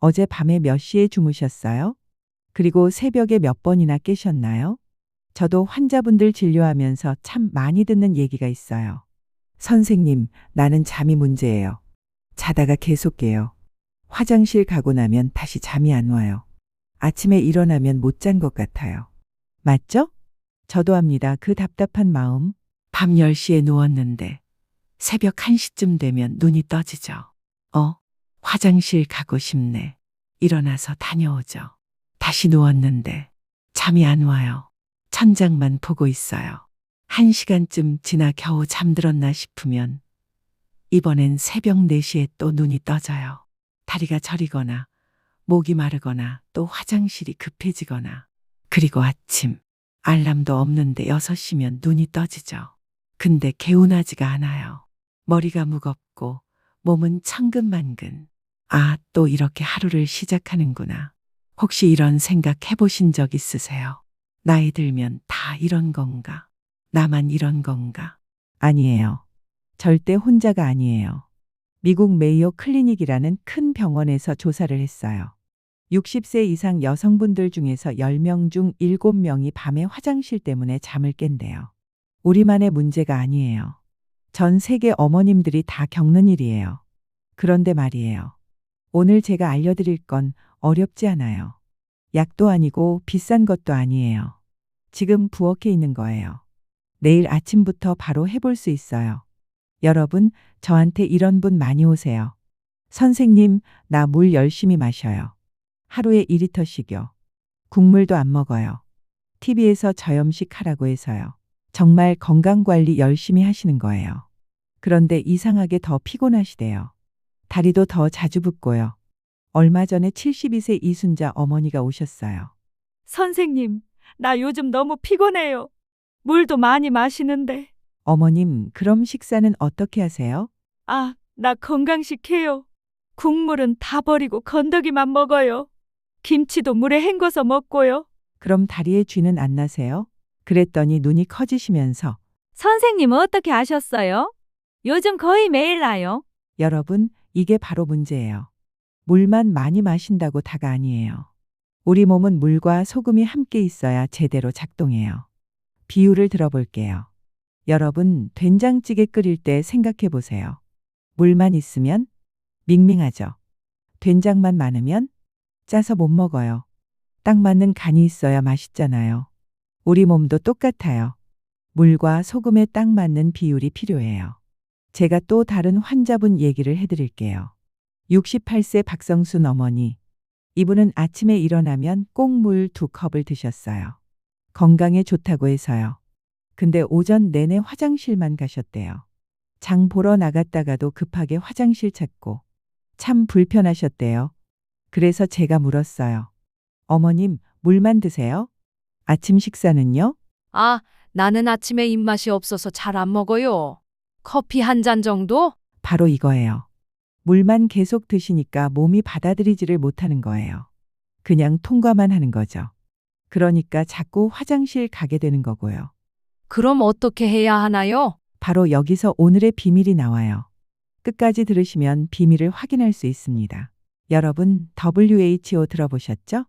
어제 밤에 몇 시에 주무셨어요? 그리고 새벽에 몇 번이나 깨셨나요? 저도 환자분들 진료하면서 참 많이 듣는 얘기가 있어요. 선생님, 나는 잠이 문제예요. 자다가 계속 깨요. 화장실 가고 나면 다시 잠이 안 와요. 아침에 일어나면 못 잔 것 같아요. 맞죠? 저도 압니다. 그 답답한 마음. 밤 10시에 누웠는데 새벽 1시쯤 되면 눈이 떠지죠. 화장실 가고 싶네. 일어나서 다녀오죠. 다시 누웠는데 잠이 안 와요. 천장만 보고 있어요. 1시간쯤 지나 겨우 잠들었나 싶으면 이번엔 새벽 4시에 또 눈이 떠져요. 다리가 저리거나 목이 마르거나 또 화장실이 급해지거나 그리고 아침 알람도 없는데 6시면 눈이 떠지죠. 근데 개운하지가 않아요. 머리가 무겁고 몸은 천근만근. 아, 또 이렇게 하루를 시작하는구나. 혹시 이런 생각 해보신 적 있으세요? 나이 들면 다 이런 건가? 나만 이런 건가? 아니에요. 절대 혼자가 아니에요. 미국 메이오 클리닉이라는 큰 병원에서 조사를 했어요. 60세 이상 여성분들 중에서 10명 중 7명이 밤에 화장실 때문에 잠을 깬대요. 우리만의 문제가 아니에요. 전 세계 어머님들이 다 겪는 일이에요. 그런데 말이에요. 오늘 제가 알려드릴 건 어렵지 않아요. 약도 아니고 비싼 것도 아니에요. 지금 부엌에 있는 거예요. 내일 아침부터 바로 해볼 수 있어요. 여러분, 저한테 이런 분 많이 오세요. 선생님, 나 물 열심히 마셔요. 하루에 2리터씩요. 국물도 안 먹어요. TV에서 저염식 하라고 해서요. 정말 건강관리 열심히 하시는 거예요. 그런데 이상하게 더 피곤하시대요. 다리도 더 자주 붓고요. 얼마 전에 72세 이순자 어머니가 오셨어요. 선생님, 나 요즘 너무 피곤해요. 물도 많이 마시는데. 어머님, 그럼 식사는 어떻게 하세요? 아, 나 건강식 해요. 국물은 다 버리고 건더기만 먹어요. 김치도 물에 헹궈서 먹고요. 그럼 다리에 쥐는 안 나세요? 그랬더니 눈이 커지시면서 선생님은 어떻게 아셨어요? 요즘 거의 매일 나요. 여러분, 이게 바로 문제예요. 물만 많이 마신다고 다가 아니에요. 우리 몸은 물과 소금이 함께 있어야 제대로 작동해요. 비유를 들어볼게요. 여러분, 된장찌개 끓일 때 생각해 보세요. 물만 있으면 밍밍하죠. 된장만 많으면 짜서 못 먹어요. 딱 맞는 간이 있어야 맛있잖아요. 우리 몸도 똑같아요. 물과 소금에 딱 맞는 비율이 필요해요. 제가 또 다른 환자분 얘기를 해드릴게요. 68세 박성순 어머니. 이분은 아침에 일어나면 꼭 물 2컵을 드셨어요. 건강에 좋다고 해서요. 근데 오전 내내 화장실만 가셨대요. 장 보러 나갔다가도 급하게 화장실 찾고 참 불편하셨대요. 그래서 제가 물었어요. 어머님, 물만 드세요? 아침 식사는요? 아, 나는 아침에 입맛이 없어서 잘 안 먹어요. 커피 한 잔 정도? 바로 이거예요. 물만 계속 드시니까 몸이 받아들이지를 못하는 거예요. 그냥 통과만 하는 거죠. 그러니까 자꾸 화장실 가게 되는 거고요. 그럼 어떻게 해야 하나요? 바로 여기서 오늘의 비밀이 나와요. 끝까지 들으시면 비밀을 확인할 수 있습니다. 여러분, WHO 들어보셨죠?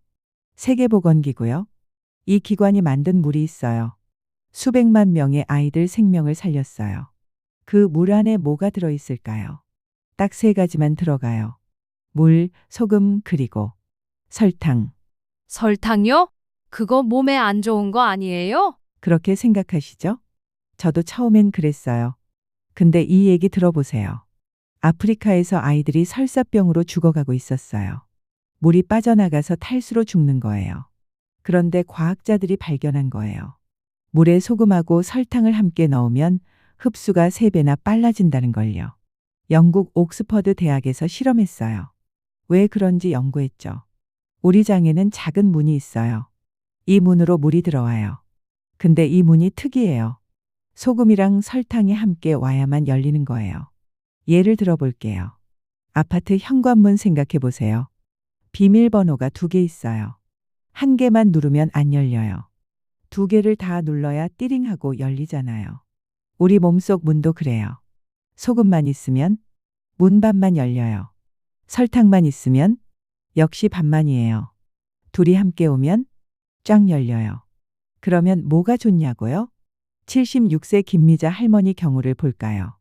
세계보건기구요. 이 기관이 만든 물이 있어요. 수백만 명의 아이들 생명을 살렸어요. 그 물 안에 뭐가 들어있을까요? 딱 3가지만 들어가요. 물, 소금, 그리고 설탕. 설탕요? 그거 몸에 안 좋은 거 아니에요? 그렇게 생각하시죠? 저도 처음엔 그랬어요. 근데 이 얘기 들어보세요. 아프리카에서 아이들이 설사병으로 죽어가고 있었어요. 물이 빠져나가서 탈수로 죽는 거예요. 그런데 과학자들이 발견한 거예요. 물에 소금하고 설탕을 함께 넣으면 흡수가 3배나 빨라진다는 걸요. 영국 옥스퍼드 대학에서 실험했어요. 왜 그런지 연구했죠. 우리 장에는 작은 문이 있어요. 이 문으로 물이 들어와요. 근데 이 문이 특이해요. 소금이랑 설탕이 함께 와야만 열리는 거예요. 예를 들어볼게요. 아파트 현관문 생각해 보세요. 비밀번호가 2개 있어요. 1개만 누르면 안 열려요. 2개를 다 눌러야 띠링하고 열리잖아요. 우리 몸속 문도 그래요. 소금만 있으면 문 반만 열려요. 설탕만 있으면 역시 반만이에요. 둘이 함께 오면 쫙 열려요. 그러면 뭐가 좋냐고요? 76세 김미자 할머니 경우를 볼까요?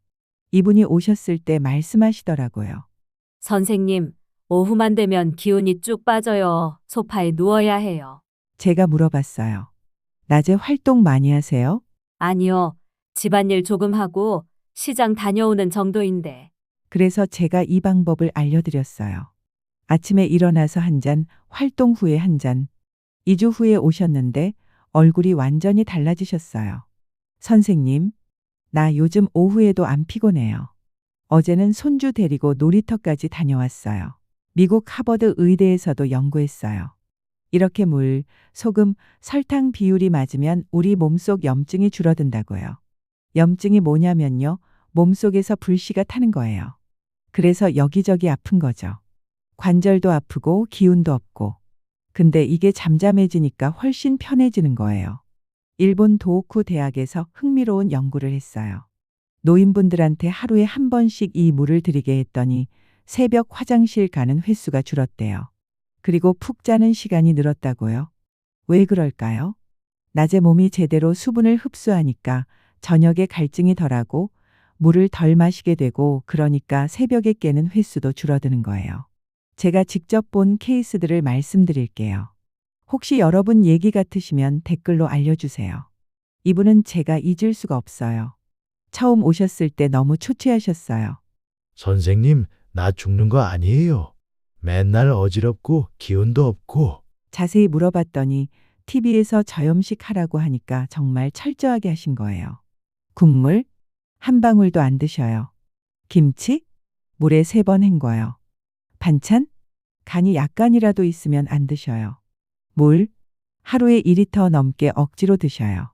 이분이 오셨을 때 말씀하시더라고요. 선생님, 오후만 되면 기운이 쭉 빠져요. 소파에 누워야 해요. 제가 물어봤어요. 낮에 활동 많이 하세요? 아니요. 집안일 조금 하고 시장 다녀오는 정도인데. 그래서 제가 이 방법을 알려드렸어요. 아침에 일어나서 한 잔, 활동 후에 한 잔. 2주 후에 오셨는데 얼굴이 완전히 달라지셨어요. 선생님, 나 요즘 오후에도 안 피곤해요. 어제는 손주 데리고 놀이터까지 다녀왔어요. 미국 하버드 의대에서도 연구했어요. 이렇게 물, 소금, 설탕 비율이 맞으면 우리 몸속 염증이 줄어든다고요. 염증이 뭐냐면요. 몸속에서 불씨가 타는 거예요. 그래서 여기저기 아픈 거죠. 관절도 아프고 기운도 없고. 근데 이게 잠잠해지니까 훨씬 편해지는 거예요. 일본 도호쿠 대학에서 흥미로운 연구를 했어요. 노인분들한테 하루에 한 번씩 이 물을 드리게 했더니 새벽 화장실 가는 횟수가 줄었대요. 그리고 푹 자는 시간이 늘었다고요. 왜 그럴까요? 낮에 몸이 제대로 수분을 흡수하니까 저녁에 갈증이 덜하고 물을 덜 마시게 되고 그러니까 새벽에 깨는 횟수도 줄어드는 거예요. 제가 직접 본 케이스들을 말씀드릴게요. 혹시 여러분 얘기 같으시면 댓글로 알려주세요. 이분은 제가 잊을 수가 없어요. 처음 오셨을 때 너무 초췌하셨어요. 선생님, 나 죽는 거 아니에요. 맨날 어지럽고 기운도 없고. 자세히 물어봤더니 TV에서 저염식 하라고 하니까 정말 철저하게 하신 거예요. 국물? 한 방울도 안 드셔요. 김치? 물에 3번 헹궈요. 반찬? 간이 약간이라도 있으면 안 드셔요. 물? 하루에 2리터 넘게 억지로 드셔요.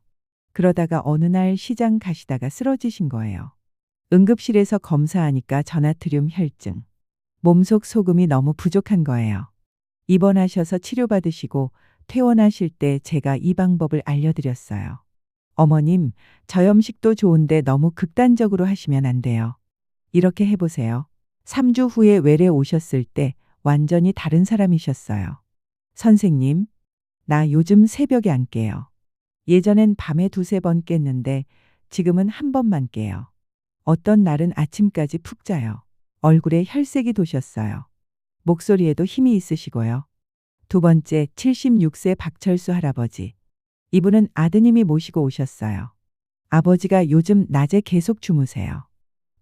그러다가 어느 날 시장 가시다가 쓰러지신 거예요. 응급실에서 검사하니까 전하트륨 혈증. 몸속 소금이 너무 부족한 거예요. 입원하셔서 치료받으시고 퇴원하실 때 제가 이 방법을 알려드렸어요. 어머님, 저염식도 좋은데 너무 극단적으로 하시면 안 돼요. 이렇게 해보세요. 3주 후에 외래 오셨을 때 완전히 다른 사람이셨어요. 선생님, 나 요즘 새벽에 안 깨요. 예전엔 밤에 2-3번 깼는데 지금은 한 번만 깨요. 어떤 날은 아침까지 푹 자요. 얼굴에 혈색이 도셨어요. 목소리에도 힘이 있으시고요. 2번째, 76세 박철수 할아버지. 이분은 아드님이 모시고 오셨어요. 아버지가 요즘 낮에 계속 주무세요.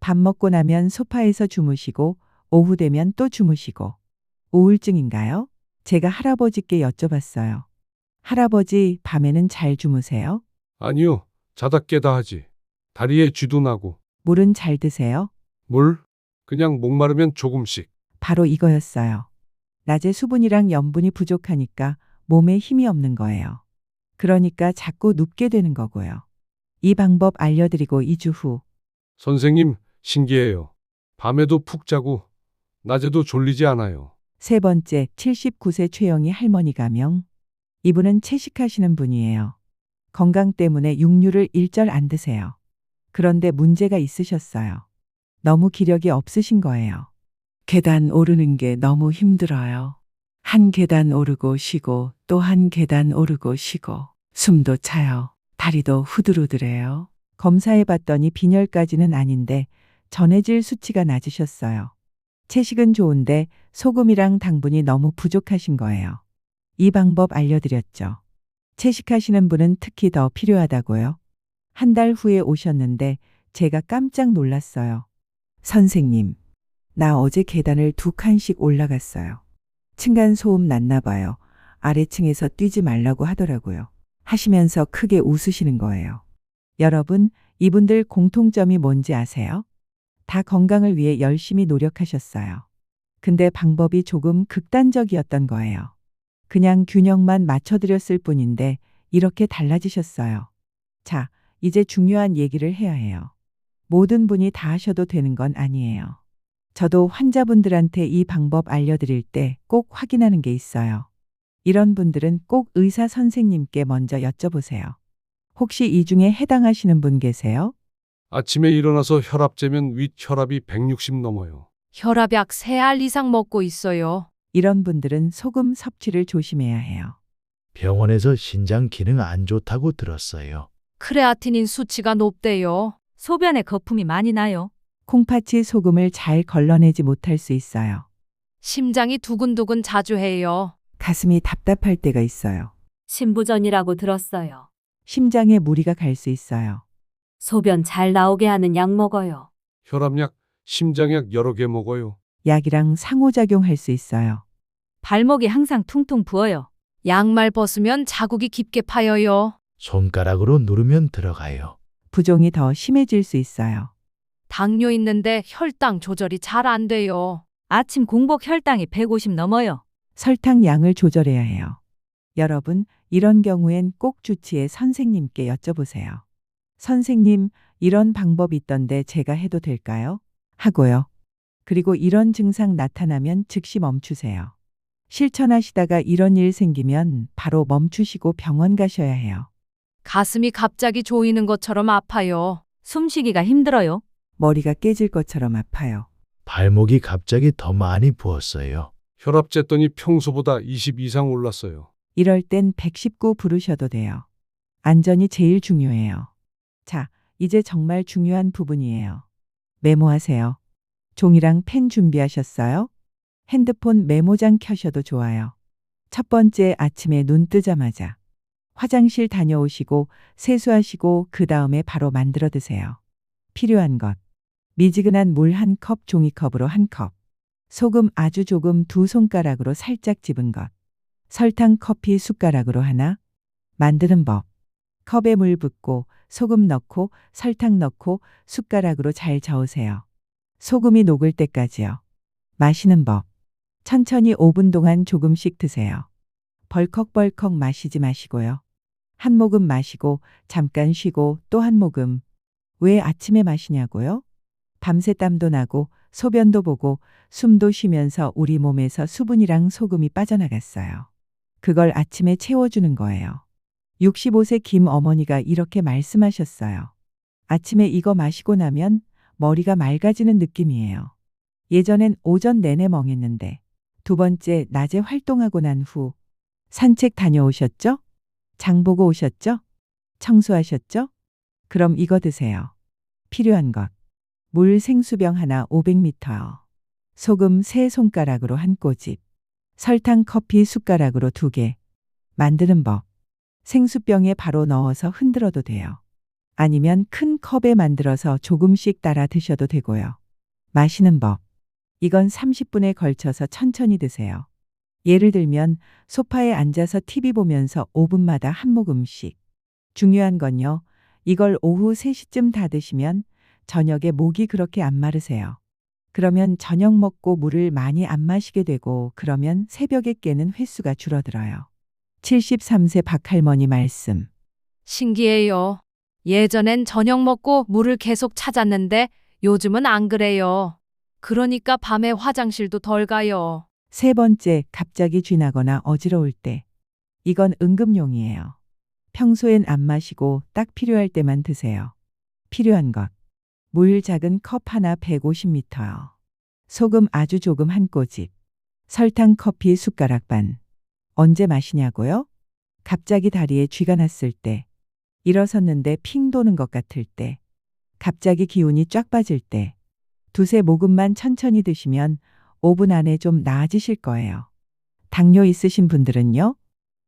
밥 먹고 나면 소파에서 주무시고 오후 되면 또 주무시고. 우울증인가요? 제가 할아버지께 여쭤봤어요. 할아버지, 밤에는 잘 주무세요? 아니요. 자다 깨다 하지. 다리에 쥐도 나고. 물은 잘 드세요? 물? 그냥 목마르면 조금씩. 바로 이거였어요. 낮에 수분이랑 염분이 부족하니까 몸에 힘이 없는 거예요. 그러니까 자꾸 눕게 되는 거고요. 이 방법 알려드리고 2주 후. 선생님, 신기해요. 밤에도 푹 자고 낮에도 졸리지 않아요. 3번째, 79세 최영희 할머니 가명. 이분은 채식하시는 분이에요. 건강 때문에 육류를 일절 안 드세요. 그런데 문제가 있으셨어요. 너무 기력이 없으신 거예요. 계단 오르는 게 너무 힘들어요. 한 계단 오르고 쉬고 또 한 계단 오르고 쉬고 숨도 차요. 다리도 후들후들해요. 검사해 봤더니 빈혈까지는 아닌데 전해질 수치가 낮으셨어요. 채식은 좋은데 소금이랑 당분이 너무 부족하신 거예요. 이 방법 알려드렸죠. 채식하시는 분은 특히 더 필요하다고요. 한 달 후에 오셨는데 제가 깜짝 놀랐어요. 선생님, 나 어제 계단을 2칸씩 올라갔어요. 층간소음 났나 봐요. 아래층에서 뛰지 말라고 하더라고요. 하시면서 크게 웃으시는 거예요. 여러분, 이분들 공통점이 뭔지 아세요? 다 건강을 위해 열심히 노력하셨어요. 근데 방법이 조금 극단적이었던 거예요. 그냥 균형만 맞춰드렸을 뿐인데 이렇게 달라지셨어요. 자, 이제 중요한 얘기를 해야 해요. 모든 분이 다 하셔도 되는 건 아니에요. 저도 환자분들한테 이 방법 알려드릴 때 꼭 확인하는 게 있어요. 이런 분들은 꼭 의사 선생님께 먼저 여쭤보세요. 혹시 이 중에 해당하시는 분 계세요? 아침에 일어나서 혈압 재면 윗 혈압이 160 넘어요. 혈압약 3알 이상 먹고 있어요. 이런 분들은 소금 섭취를 조심해야 해요. 병원에서 신장 기능 안 좋다고 들었어요. 크레아티닌 수치가 높대요. 소변에 거품이 많이 나요. 콩팥이 소금을 잘 걸러내지 못할 수 있어요. 심장이 두근두근 자주 해요. 가슴이 답답할 때가 있어요. 신부전이라고 들었어요. 심장에 무리가 갈 수 있어요. 소변 잘 나오게 하는 약 먹어요. 혈압약, 심장약 여러 개 먹어요. 약이랑 상호작용할 수 있어요. 발목이 항상 퉁퉁 부어요. 양말 벗으면 자국이 깊게 파여요. 손가락으로 누르면 들어가요. 부종이 더 심해질 수 있어요. 당뇨 있는데 혈당 조절이 잘 안 돼요. 아침 공복 혈당이 150 넘어요. 설탕 양을 조절해야 해요. 여러분, 이런 경우엔 꼭 주치의 선생님께 여쭤보세요. 선생님, 이런 방법 있던데 제가 해도 될까요? 하고요. 그리고 이런 증상 나타나면 즉시 멈추세요. 실천하시다가 이런 일 생기면 바로 멈추시고 병원 가셔야 해요. 가슴이 갑자기 조이는 것처럼 아파요. 숨쉬기가 힘들어요. 머리가 깨질 것처럼 아파요. 발목이 갑자기 더 많이 부었어요. 혈압 쟀더니 평소보다 20 이상 올랐어요. 이럴 땐 119 부르셔도 돼요. 안전이 제일 중요해요. 자, 이제 정말 중요한 부분이에요. 메모하세요. 종이랑 펜 준비하셨어요? 핸드폰 메모장 켜셔도 좋아요. 첫 번째, 아침에 눈 뜨자마자 화장실 다녀오시고 세수하시고 그 다음에 바로 만들어 드세요. 필요한 것. 미지근한 물 1컵, 종이컵으로 1컵. 소금 아주 조금 2손가락으로 살짝 집은 것. 설탕 커피 숟가락으로 하나. 만드는 법. 컵에 물 붓고 소금 넣고 설탕 넣고 숟가락으로 잘 저으세요. 소금이 녹을 때까지요. 마시는 법. 천천히 5분 동안 조금씩 드세요. 벌컥벌컥 마시지 마시고요. 한 모금 마시고 잠깐 쉬고 또 한 모금. 왜 아침에 마시냐고요? 밤새 땀도 나고 소변도 보고 숨도 쉬면서 우리 몸에서 수분이랑 소금이 빠져나갔어요. 그걸 아침에 채워주는 거예요. 65세 김 어머니가 이렇게 말씀하셨어요. 아침에 이거 마시고 나면 머리가 맑아지는 느낌이에요. 예전엔 오전 내내 멍했는데 두 번째, 낮에 활동하고 난 후 산책 다녀오셨죠? 장 보고 오셨죠? 청소하셨죠? 그럼 이거 드세요. 필요한 것. 물 생수병 하나 500ml. 소금 3손가락으로 한 꼬집. 설탕 커피 숟가락으로 2개. 만드는 법. 생수병에 바로 넣어서 흔들어도 돼요. 아니면 큰 컵에 만들어서 조금씩 따라 드셔도 되고요. 마시는 법. 이건 30분에 걸쳐서 천천히 드세요. 예를 들면 소파에 앉아서 TV 보면서 5분마다 한 모금씩. 중요한 건요. 이걸 오후 3시쯤 다 드시면 저녁에 목이 그렇게 안 마르세요. 그러면 저녁 먹고 물을 많이 안 마시게 되고 그러면 새벽에 깨는 횟수가 줄어들어요. 73세 박할머니 말씀. 신기해요. 예전엔 저녁 먹고 물을 계속 찾았는데 요즘은 안 그래요. 그러니까 밤에 화장실도 덜 가요. 세 번째, 갑자기 쥐나거나 어지러울 때. 이건 응급용이에요. 평소엔 안 마시고 딱 필요할 때만 드세요. 필요한 것. 물 작은 컵 하나 150ml. 소금 아주 조금 한 꼬집. 설탕 커피 숟가락 반. 언제 마시냐고요? 갑자기 다리에 쥐가 났을 때. 일어섰는데 핑 도는 것 같을 때. 갑자기 기운이 쫙 빠질 때. 두세 모금만 천천히 드시면 5분 안에 좀 나아지실 거예요. 당뇨 있으신 분들은요.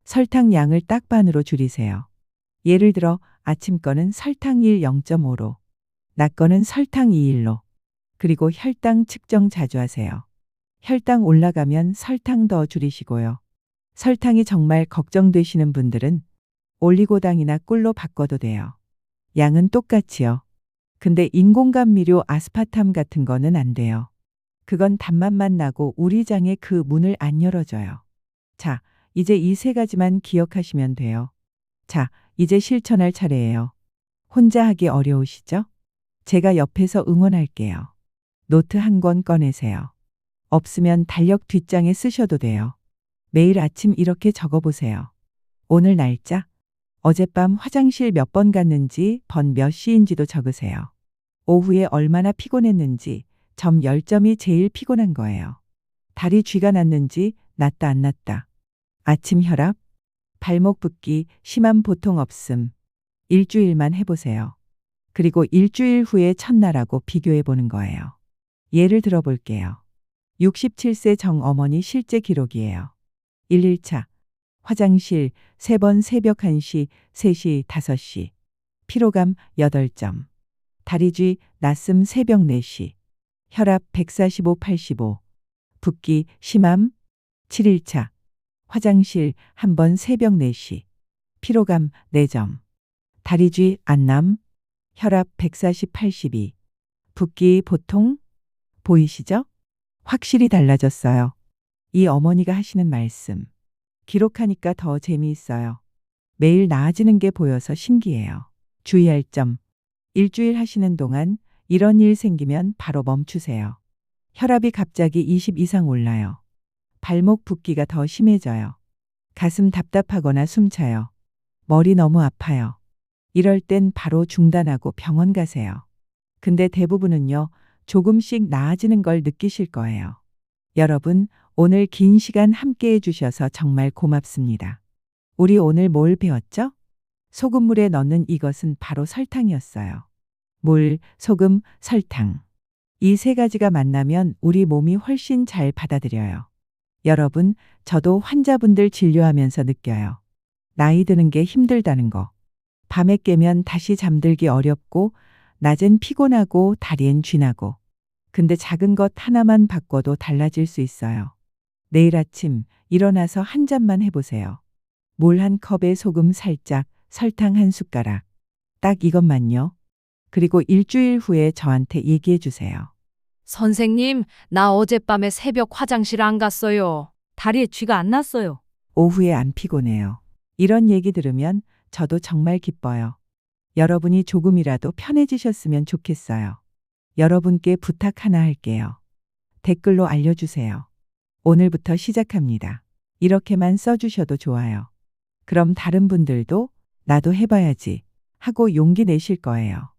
설탕 양을 딱 반으로 줄이세요. 예를 들어 아침 거는 설탕 1 0.5로, 낮 거는 설탕 2일로. 그리고 혈당 측정 자주 하세요. 혈당 올라가면 설탕 더 줄이시고요. 설탕이 정말 걱정되시는 분들은 올리고당이나 꿀로 바꿔도 돼요. 양은 똑같이요. 근데 인공감미료 아스파탐 같은 거는 안 돼요. 그건 단맛만 나고 우리 장의 그 문을 안 열어줘요. 자, 이제 이 세 가지만 기억하시면 돼요. 자, 이제 실천할 차례예요. 혼자 하기 어려우시죠? 제가 옆에서 응원할게요. 노트 한 권 꺼내세요. 없으면 달력 뒷장에 쓰셔도 돼요. 매일 아침 이렇게 적어보세요. 오늘 날짜, 어젯밤 화장실 몇 번 갔는지, 번 몇 시인지도 적으세요. 오후에 얼마나 피곤했는지, 점 10점이 제일 피곤한 거예요. 다리 쥐가 났는지 났다 안 났다. 아침 혈압, 발목 붓기, 심한 보통 없음. 일주일만 해보세요. 그리고 일주일 후에 첫날하고 비교해 보는 거예요. 예를 들어 볼게요. 67세 정어머니 실제 기록이에요. 1일차 화장실 3번 새벽 1시, 3시, 5시. 피로감 8점. 다리쥐 낮음 새벽 4시. 혈압 145, 85. 붓기 심함 7일차. 화장실 1번 새벽 4시. 피로감 4점. 다리쥐 안남. 혈압 140, 82. 붓기 보통. 보이시죠? 확실히 달라졌어요. 이 어머니가 하시는 말씀. 기록하니까 더 재미있어요. 매일 나아지는 게 보여서 신기해요. 주의할 점. 일주일 하시는 동안 이런 일 생기면 바로 멈추세요. 혈압이 갑자기 20 이상 올라요. 발목 붓기가 더 심해져요. 가슴 답답하거나 숨차요. 머리 너무 아파요. 이럴 땐 바로 중단하고 병원 가세요. 근데 대부분은요, 조금씩 나아지는 걸 느끼실 거예요. 여러분, 오늘 긴 시간 함께 해주셔서 정말 고맙습니다. 우리 오늘 뭘 배웠죠? 소금물에 넣는 이것은 바로 설탕이었어요. 물, 소금, 설탕. 이 세 가지가 만나면 우리 몸이 훨씬 잘 받아들여요. 여러분, 저도 환자분들 진료하면서 느껴요. 나이 드는 게 힘들다는 거. 밤에 깨면 다시 잠들기 어렵고, 낮엔 피곤하고, 다리엔 쥐나고. 근데 작은 것 하나만 바꿔도 달라질 수 있어요. 내일 아침 일어나서 한 잔만 해보세요. 물 한 컵에 소금 살짝, 설탕 한 숟가락. 딱 이것만요. 그리고 일주일 후에 저한테 얘기해 주세요. 선생님, 나 어젯밤에 새벽 화장실 안 갔어요. 다리에 쥐가 안 났어요. 오후에 안 피곤해요. 이런 얘기 들으면 저도 정말 기뻐요. 여러분이 조금이라도 편해지셨으면 좋겠어요. 여러분께 부탁 하나 할게요. 댓글로 알려주세요. 오늘부터 시작합니다. 이렇게만 써주셔도 좋아요. 그럼 다른 분들도 나도 해봐야지 하고 용기 내실 거예요.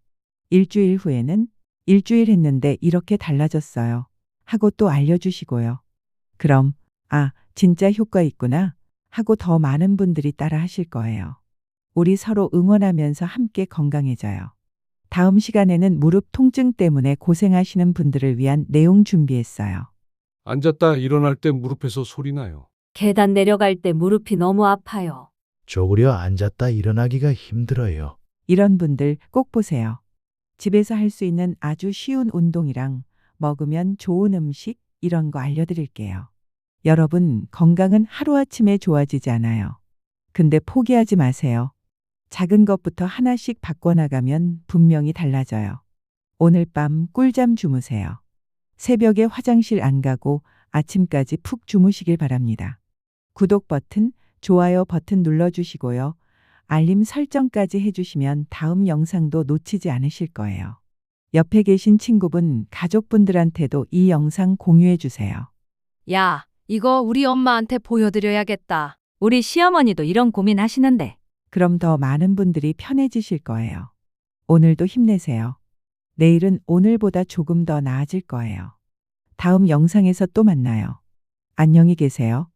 일주일 후에는 일주일 했는데 이렇게 달라졌어요 하고 또 알려주시고요. 그럼 진짜 효과 있구나 하고 더 많은 분들이 따라 하실 거예요. 우리 서로 응원하면서 함께 건강해져요. 다음 시간에는 무릎 통증 때문에 고생하시는 분들을 위한 내용 준비했어요. 앉았다 일어날 때 무릎에서 소리 나요. 계단 내려갈 때 무릎이 너무 아파요. 쪼그려 앉았다 일어나기가 힘들어요. 이런 분들 꼭 보세요. 집에서 할 수 있는 아주 쉬운 운동이랑 먹으면 좋은 음식 이런 거 알려드릴게요. 여러분, 건강은 하루아침에 좋아지지 않아요. 근데 포기하지 마세요. 작은 것부터 하나씩 바꿔나가면 분명히 달라져요. 오늘 밤 꿀잠 주무세요. 새벽에 화장실 안 가고 아침까지 푹 주무시길 바랍니다. 구독 버튼, 좋아요 버튼 눌러주시고요. 알림 설정까지 해주시면 다음 영상도 놓치지 않으실 거예요. 옆에 계신 친구분, 가족분들한테도 이 영상 공유해 주세요. 야, 이거 우리 엄마한테 보여드려야겠다. 우리 시어머니도 이런 고민 하시는데. 그럼 더 많은 분들이 편해지실 거예요. 오늘도 힘내세요. 내일은 오늘보다 조금 더 나아질 거예요. 다음 영상에서 또 만나요. 안녕히 계세요.